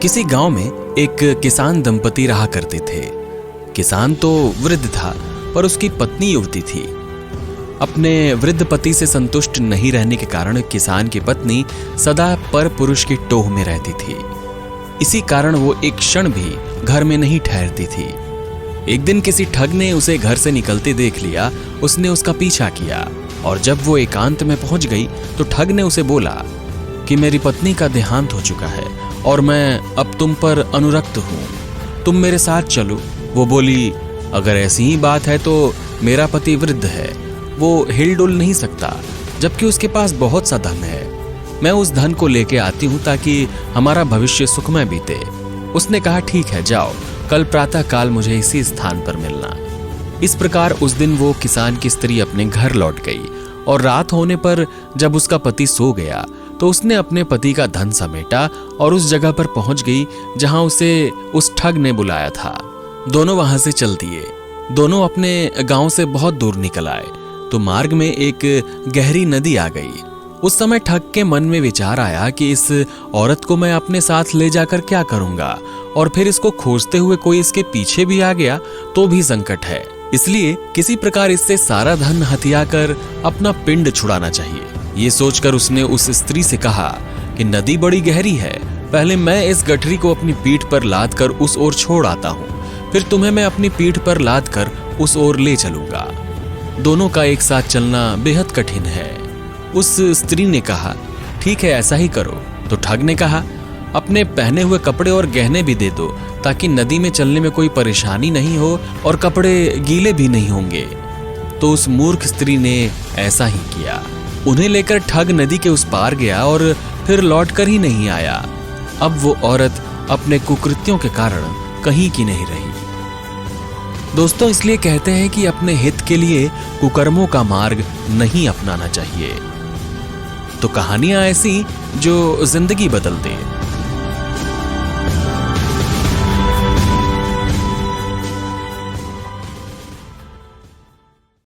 किसी गांव में एक किसान दंपति रहा करते थे। किसान तो वृद्ध था पर उसकी पत्नी युवती थी। अपने वृद्ध पति से संतुष्ट नहीं रहने के कारण किसान की पत्नी सदा पर पुरुष की टोह में रहती थी। इसी कारण वो एक क्षण भी घर में नहीं ठहरती थी। एक दिन किसी ठग ने उसे घर से निकलते देख लिया। उसने उसका पीछा किया और जब वो एकांत में पहुंच गई तो ठग ने उसे बोला कि मेरी पत्नी का देहांत हो चुका है और मैं अब तुम पर अनुरक्त हूं, तुम मेरे साथ चलो। वो बोली, अगर ऐसी ही बात है तो मेरा पति वृद्ध है, वो हिलडुल नहीं सकता, जबकि उसके पास बहुत सा धन है। मैं उस धन को लेके आती हूं ताकि हमारा भविष्य सुखमय बीते। उसने कहा, ठीक है, जाओ, कल प्रातः काल मुझे इसी स्थान पर मिलना। इस प्रकार उस दिन वो किसान की स्त्री अपने घर लौट गई और रात होने पर जब उसका पति सो गया तो उसने अपने पति का धन समेटा और उस जगह पर पहुंच गई जहां उसे उस ठग ने बुलाया था। दोनों वहां से चल दिए। दोनों अपने गांव से बहुत दूर निकल आए तो मार्ग में एक गहरी नदी आ गई। उस समय ठग के मन में विचार आया कि इस औरत को मैं अपने साथ ले जाकर क्या करूंगा, और फिर इसको खोजते हुए कोई इसके पीछे भी आ गया तो भी संकट है। इसलिए किसी प्रकार इससे सारा धन हथिया कर अपना पिंड छुड़ाना चाहिए। ये सोचकर उसने उस स्त्री से कहा कि नदी बड़ी गहरी है, पहले मैं इस गठरी को अपनी पीठ पर लाद कर उस ओर छोड़ आता हूँ, फिर तुम्हें मैं अपनी पीठ पर लाद कर उस ओर ले चलूंगा। दोनों का एक साथ चलना बेहद कठिन है। उस स्त्री ने कहा, ठीक है, ऐसा ही करो। तो ठग ने कहा, अपने पहने हुए कपड़े और गहने भी दे दो ताकि नदी में चलने में कोई परेशानी नहीं हो और कपड़े गीले भी नहीं होंगे। तो उस मूर्ख स्त्री ने ऐसा ही किया। उन्हें लेकर ठग नदी के उस पार गया और फिर लौट कर ही नहीं आया। अब वो औरत अपने कुकृत्यों के कारण कहीं की नहीं रही। दोस्तों, इसलिए कहते हैं कि अपने हित के लिए कुकर्मों का मार्ग नहीं अपनाना चाहिए। तो कहानियां ऐसी जो जिंदगी बदल दे।